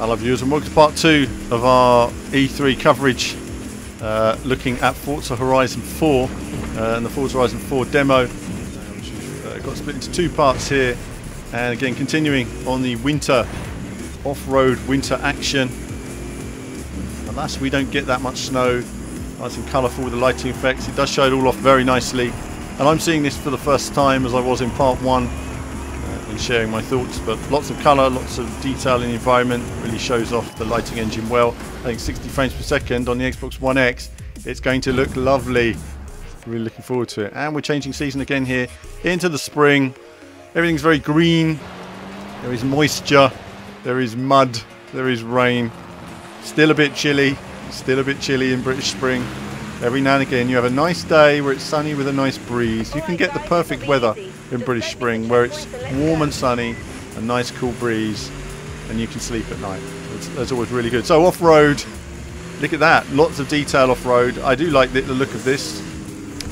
Hello viewers, and welcome to part 2 of our E3 coverage, looking at Forza Horizon 4 and the Forza Horizon 4 demo, which we've got split into 2 parts here, and again continuing on the winter off-road winter action. Alas, we don't get that much snow. Nice and colourful with the lighting effects. It does show it all off very nicely, and I'm seeing this for the first time as I was in part 1. And sharing my thoughts, but lots of colour, lots of detail in the environment, really shows off the lighting engine well. I think 60 frames per second on the Xbox One X, it's going to look lovely. Really looking forward to it. And we're changing season again here into the spring. Everything's very green, there is moisture, there is mud, there is rain. Still a bit chilly in British spring. Every now and again you have a nice day where it's sunny with a nice breeze. You can get the perfect weather in British spring where it's warm and sunny, a nice cool breeze, and you can sleep at night. That's always really good. So off-road, look at that, lots of detail off-road. I do like the look of this.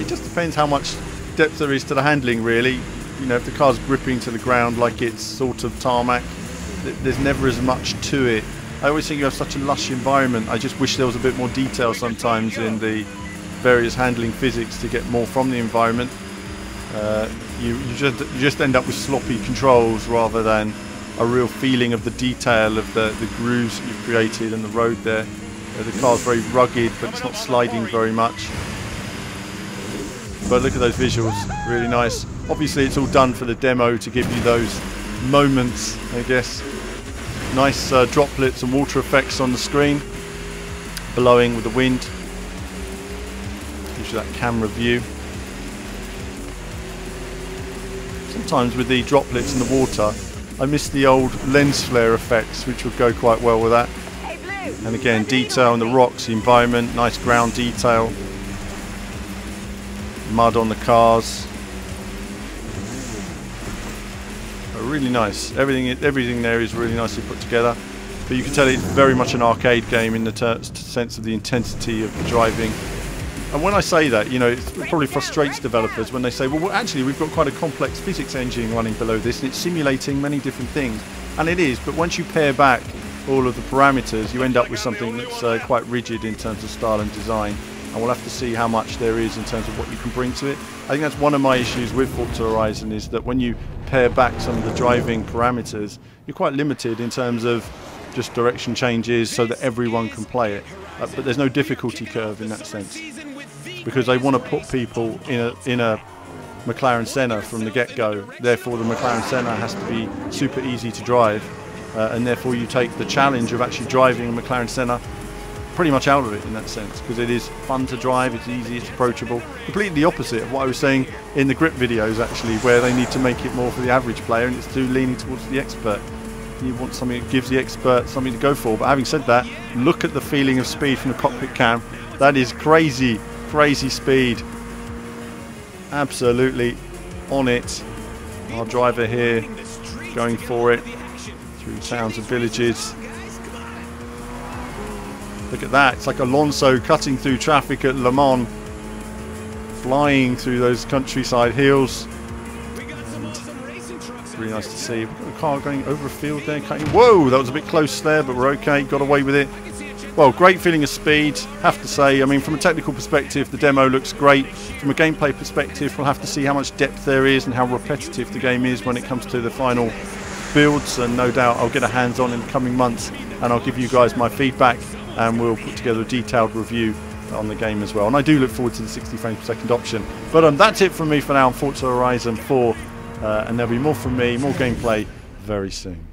It just depends how much depth there is to the handling, really. You know, if the car's gripping to the ground like it's sort of tarmac, there's never as much to it. I always think you have such a lush environment. I just wish there was a bit more detail sometimes in the various handling physics to get more from the environment. You just end up with sloppy controls rather than a real feeling of the detail of the grooves that you've created and the road there. The car's very rugged, but it's not sliding very much. But look at those visuals, really nice. Obviously it's all done for the demo to give you those moments, I guess. Nice droplets and water effects on the screen, blowing with the wind. Gives you that camera view. Sometimes with the droplets in the water, I miss the old lens flare effects, which would go quite well with that. And again, detail on the rocks, the environment, nice ground detail. Mud on the cars. Really nice. Everything there is really nicely put together. But you can tell it's very much an arcade game in the sense of the intensity of the driving. And when I say that, you know, it probably frustrates developers when they say, well, actually, we've got quite a complex physics engine running below this, and it's simulating many different things. And it is, but once you pare back all of the parameters, you end up with something that's quite rigid in terms of style and design. And we'll have to see how much there is in terms of what you can bring to it. I think that's one of my issues with Forza Horizon, is that when you pare back some of the driving parameters, you're quite limited in terms of just direction changes so that everyone can play it. But there's no difficulty curve in that sense, because they want to put people in a McLaren Senna from the get-go. Therefore the McLaren Senna has to be super easy to drive, and therefore you take the challenge of actually driving a McLaren Senna pretty much out of it in that sense, because it is fun to drive, it's easy, it's approachable. Completely the opposite of what I was saying in the grip videos, actually, where they need to make it more for the average player and it's too leaning towards the expert. You want something that gives the expert something to go for. But having said that, look at the feeling of speed from the cockpit cam. That is crazy, crazy speed. Absolutely on it. Our driver here going for it through towns and villages. Look at that, it's like Alonso cutting through traffic at Le Mans, flying through those countryside hills. And really nice to see. We've got a car going over a field there, cutting. Whoa, that was a bit close there, but we're okay, got away with it. Well, great feeling of speed, have to say. I mean, from a technical perspective, the demo looks great. From a gameplay perspective, we'll have to see how much depth there is and how repetitive the game is when it comes to the final builds, and no doubt I'll get a hands-on in the coming months and I'll give you guys my feedback, and we'll put together a detailed review on the game as well. And I do look forward to the 60 frames per second option. But that's it from me for now on Forza Horizon 4, and there'll be more from me, more gameplay very soon.